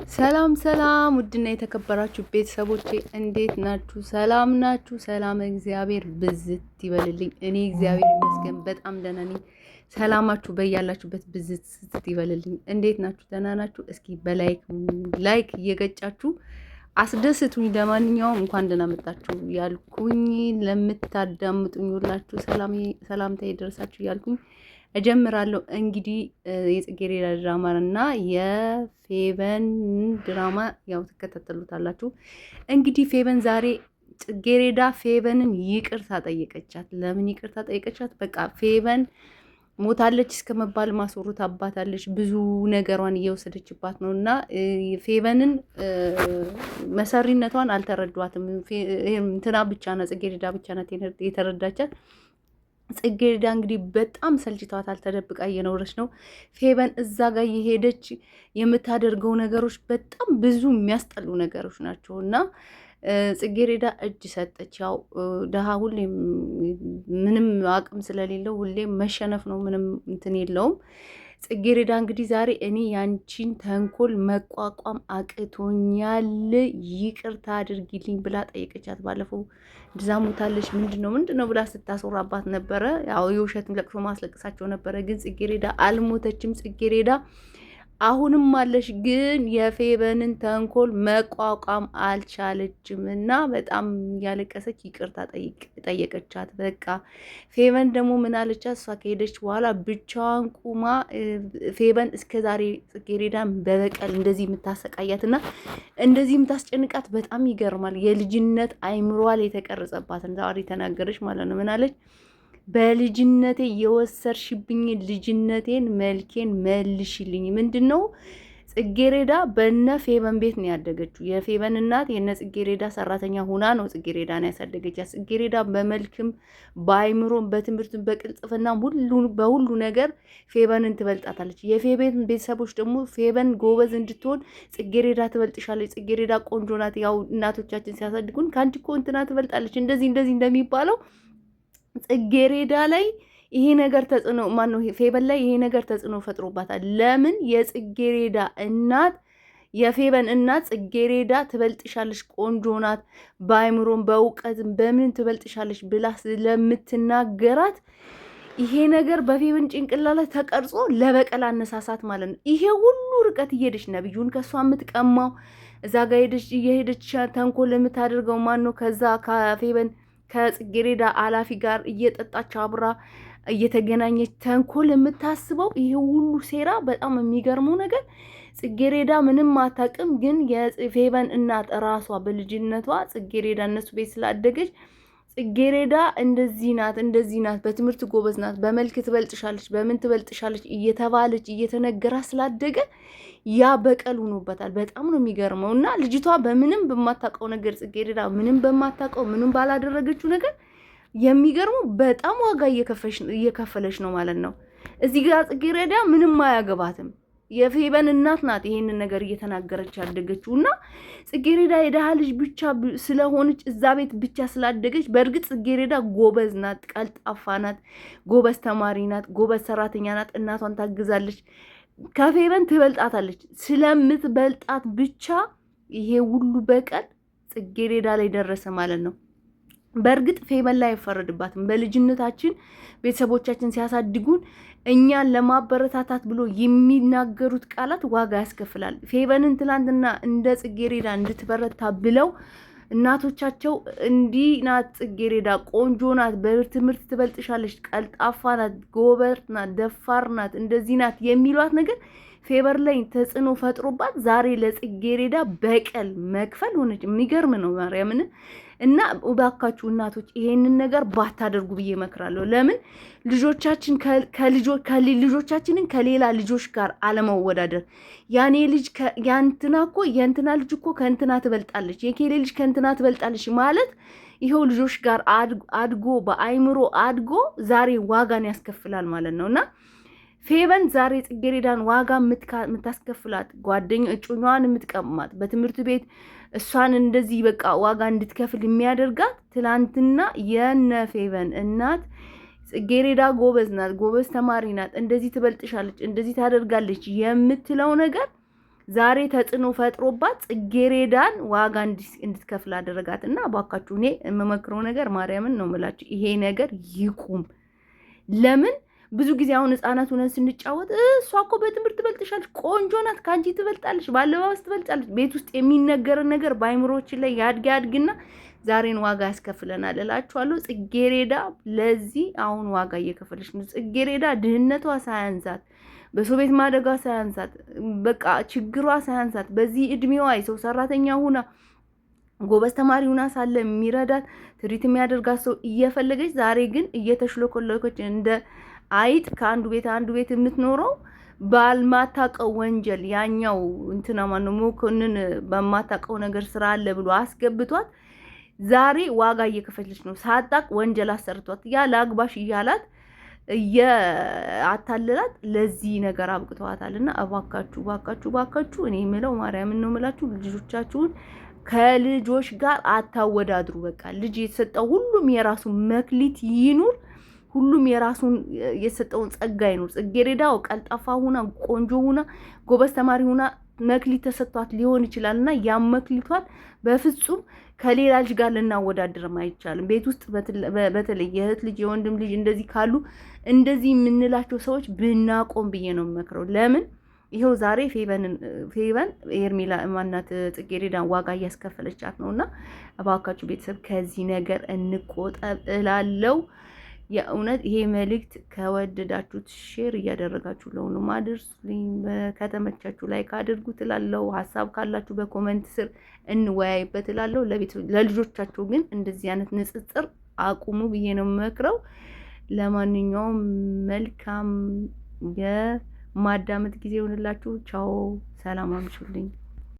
ሰላም ሰላም ውድና የተከበራችሁ ቤተሰቦቼ እንዴት ናችሁ? ሰላም ናችሁ? ሰላም እግዚአብሔር ብዝት ይበልልኝ። እኔ እግዚአብሔር ይመስገን በጣም ደህና ነኝ። ሰላማችሁ በያላችሁበት ብዝት ይበልልኝ። እንዴት ናችሁ? ደህና ናችሁ? እስኪ በላይክ እየገጫችሁ አስደስቱኝ። ለማንኛውም እንኳን ደህና መጣችሁ ያልኩኝ ለምታዳምጡኝ ሁላችሁ ሰላምታ ይደርሳችሁ ያልኩኝ እጀምራለሁ። እንግዲህ የጽጌረዳ ድራማ እና የፌቨን ድራማ ያው ትከታተሉታላችሁ። እንግዲህ ፌቨን ዛሬ ጽጌረዳ ፌቨንን ይቅርታ ጠየቀቻት። ለምን ይቅርታ ጠየቀቻት? በቃ ፌቨን ሞታለች እስከመባል ማስወሩት አባታለች። ብዙ ነገሯን እየወሰደችባት ነው እና ፌቨንን መሰሪነቷን አልተረዷትም። እንትና ብቻ ናት ጽጌረዳ ብቻ ናት የተረዳቻት። ጽጌረዳ እንግዲህ በጣም ሰልችቷታል። ተደብቃ እየኖረች ነው። ፌቨን እዛ ጋር የሄደች የምታደርገው ነገሮች በጣም ብዙ የሚያስጠሉ ነገሮች ናቸው እና ጽጌረዳ እጅ ሰጠች። ያው ደሃ ሁሌም ምንም አቅም ስለሌለው ሁሌም መሸነፍ ነው፣ ምንም እንትን የለውም። ጽጌረዳ እንግዲህ ዛሬ እኔ ያንቺን ተንኮል መቋቋም አቅቶኛል፣ ይቅርታ አድርጊልኝ ብላ ጠየቀቻት። ባለፈው እንደዛ ሞታለች ምንድን ነው ብላ ስታስወራባት ነበረ። ያው የውሸትም ለቅሶ ማስለቅሳቸው ነበረ። ግን ጽጌረዳ አልሞተችም። ጽጌረዳ አሁንም አለሽ፣ ግን የፌቨንን ተንኮል መቋቋም አልቻለችም እና በጣም ያለቀሰች ይቅርታ ጠየቀቻት። በቃ ፌቨን ደግሞ ምን አለቻት? እሷ ከሄደች በኋላ ብቻዋን ቁማ ፌቨን እስከዛሬ ጽጌረዳን በበቀል እንደዚህ የምታሰቃያት እና እንደዚህ የምታስጨንቃት በጣም ይገርማል። የልጅነት አይምሯል የተቀረጸባትን ዛሬ ተናገረች ማለት ነው። ምን አለች? በልጅነቴ የወሰርሽብኝ ልጅነቴን መልኬን መልሽልኝ። ምንድን ነው? ጽጌረዳ በነ ፌቨን ቤት ነው ያደገችው። የፌቨን እናት የነ ጽጌረዳ ሰራተኛ ሁና ነው ጽጌረዳን ያሳደገቻት። ጽጌረዳ በመልክም በአይምሮም በትምህርትም በቅልጥፍና በሁሉ ነገር ፌቨንን ትበልጣታለች። የፌቨን ቤተሰቦች ደግሞ ፌቨን ጎበዝ እንድትሆን ጽጌረዳ ትበልጥሻለች፣ ጽጌረዳ ቆንጆ ናት፣ ያው እናቶቻችን ሲያሳድጉን ከአንቺ እኮ እንትና ትበልጣለች እንደዚህ እንደሚባለው ጽጌረዳ ላይ ይሄ ነገር ተጽዕኖ ፌቨን ላይ ይሄ ነገር ተጽዕኖ ፈጥሮባታል። ለምን? የጽጌረዳ እናት የፌቨን እናት ጽጌረዳ ትበልጥሻለች፣ ቆንጆ ናት፣ በአይምሮም በእውቀትም በምን ትበልጥሻለች ብላ ስለምትናገራት ይሄ ነገር በፌቨን ጭንቅላት ላይ ተቀርጾ ለበቀል አነሳሳት ማለት ነው። ይሄ ሁሉ ርቀት እየሄደች ነብዩን ከሷ የምትቀማው እዛ ጋር እየሄደች ተንኮል የምታደርገው ነው? ከዛ ከፌቨን ከጽጌረዳ አላፊ ጋር እየጠጣች አብራ እየተገናኘች ተንኮል የምታስበው ይሄ ሁሉ ሴራ። በጣም የሚገርመው ነገር ጽጌረዳ ምንም አታውቅም፣ ግን የፌቨን እናት ራሷ በልጅነቷ ጽጌረዳ እነሱ ቤት ስላደገች ጽጌረዳ እንደዚህ ናት፣ በትምህርት ጎበዝ ናት፣ በመልክ ትበልጥሻለች፣ በምን ትበልጥሻለች እየተባለች እየተነገራ ስላደገ ያ በቀል ሆኖበታል። በጣም ነው የሚገርመው። እና ልጅቷ በምንም በማታውቀው ነገር ጽጌረዳ ምንም በማታውቀው ምንም ባላደረገችው ነገር የሚገርመው በጣም ዋጋ እየከፈለች ነው ማለት ነው። እዚህ ጋር ጽጌረዳ ምንም አያገባትም። የፌቨን እናት ናት ይሄንን ነገር እየተናገረች ያደገችው እና ጽጌረዳ የደሃ ልጅ ብቻ ስለሆነች እዛ ቤት ብቻ ስላደገች፣ በእርግጥ ጽጌረዳ ጎበዝ ናት፣ ቀልጣፋ ናት፣ ጎበዝ ተማሪ ናት፣ ጎበዝ ሰራተኛ ናት፣ እናቷን ታግዛለች፣ ከፌቨን ትበልጣታለች። ስለምትበልጣት ብቻ ይሄ ሁሉ በቀል ጽጌረዳ ላይ ደረሰ ማለት ነው። በእርግጥ ፌቨን ላይ አይፈረድባትም። በልጅነታችን ቤተሰቦቻችን ሲያሳድጉን እኛን ለማበረታታት ብሎ የሚናገሩት ቃላት ዋጋ ያስከፍላል። ፌቨንን ትላንትና እንደ ጽጌረዳ እንድትበረታ ብለው እናቶቻቸው እንዲህ ናት ጽጌረዳ፣ ቆንጆ ናት፣ በትምህርት ትበልጥሻለች፣ ቀልጣፋ ናት፣ ጎበዝ ናት፣ ደፋር ናት፣ እንደዚህ ናት የሚሏት ነገር ፌቨን ላይ ተጽዕኖ ፈጥሮባት ዛሬ ለጽጌረዳ በቀል መክፈል ሆነች። የሚገርም ነው ማርያምን። እና እባካችሁ እናቶች ይሄንን ነገር ባታደርጉ ብዬ እመክራለሁ። ለምን? ልጆቻችንን ከሌላ ልጆች ጋር አለመወዳደር። ያኔ ልጅ የእንትና ልጅ እኮ ከእንትና ትበልጣለች፣ የኬሌ ልጅ ከእንትና ትበልጣለች ማለት ይኸው ልጆች ጋር አድጎ በአይምሮ አድጎ ዛሬ ዋጋን ያስከፍላል ማለት ነው። እና ፌቨን ዛሬ ጽጌረዳን ዋጋ የምታስከፍላት እጮኛዋን የምትቀማት በትምህርት ቤት እሷን እንደዚህ በቃ ዋጋ እንድትከፍል የሚያደርጋት ትላንትና የነ ፌቨን እናት ጽጌረዳ ጎበዝ ናት፣ ጎበዝ ተማሪ ናት፣ እንደዚህ ትበልጥሻለች፣ እንደዚህ ታደርጋለች የምትለው ነገር ዛሬ ተጽዕኖ ፈጥሮባት ጽጌሬዳን ዋጋ እንድትከፍል አደረጋት። እና እባካችሁ እኔ የምመክረው ነገር ማርያምን ነው የምላችሁ፣ ይሄ ነገር ይቁም። ለምን ብዙ ጊዜ አሁን ህፃናት ሆነን ስንጫወት እሷ እኮ በትምህርት ትበልጥሻለች፣ ቆንጆ ናት፣ ከአንቺ ትበልጣለች፣ ባለባበስ ትበልጣለች። ቤት ውስጥ የሚነገርን ነገር በአይምሮችን ላይ ያድግና ዛሬን ዋጋ ያስከፍለናል እላችኋለሁ። ጽጌሬዳ ለዚህ አሁን ዋጋ እየከፈለች ነው። ጽጌሬዳ ድህነቷ ሳያንሳት፣ በሰው ቤት ማደጋ ሳያንሳት፣ በቃ ችግሯ ሳያንሳት በዚህ እድሜዋ የሰው ሰራተኛ ሁና ጎበዝ ተማሪ ሁና ሳለ የሚረዳት ትሪት የሚያደርጋት ሰው እየፈለገች ዛሬ ግን እየተሽሎኮለኮች እንደ አይጥ ከአንዱ ቤት አንዱ ቤት የምትኖረው ባልማታቀው ወንጀል ያኛው እንትና ማነው መኮንን በማታቀው ነገር ስራ አለ ብሎ አስገብቷት ዛሬ ዋጋ እየከፈለች ነው። ሳጣቅ ወንጀል አሰርቷት ያ ለአግባሽ እያላት እያታለላት ለዚህ ነገር አብቅተዋታልና እባካችሁ እባካችሁ እባካችሁ እኔ የምለው ማርያምን ነው የምላችሁ፣ ልጆቻችሁን ከልጆች ጋር አታወዳድሩ። በቃ ልጅ የተሰጠው ሁሉም የራሱ መክሊት ይኑር፣ ሁሉም የራሱን የተሰጠውን ጸጋ ይኑር። ጽጌሬዳው ቀልጣፋ ሁና ቆንጆ ሁና ጎበዝ ተማሪ ሁና መክሊት ተሰጥቷት ሊሆን ይችላልና ያ መክሊቷን በፍጹም ከሌላ ልጅ ጋር ልናወዳድርም አይቻልም። ቤት ውስጥ በተለይ የእህት ልጅ የወንድም ልጅ እንደዚህ ካሉ እንደዚህ የምንላቸው ሰዎች ብናቆም ብዬ ነው የምመክረው። ለምን ይሄው ዛሬ ፌበን ኤርሚላ ማናት ጽጌሬዳን ዋጋ እያስከፈለቻት ነውና እባካችሁ ቤተሰብ ከዚህ ነገር እንቆጠብ እላለሁ። የእውነት ይሄ መልእክት ከወደዳችሁት ሼር እያደረጋችሁ ለሆነ ማድረስልኝ፣ ከተመቻችሁ ላይክ አድርጉት እላለሁ። ሀሳብ ካላችሁ በኮሜንት ስር እንወያይበት እላለሁ። ለልጆቻችሁ ግን እንደዚህ አይነት ንጽጽር አቁሙ ብዬ ነው የምመክረው። ለማንኛውም መልካም የማዳመጥ ጊዜ ይሁንላችሁ። ቻው፣ ሰላም አምሹልኝ።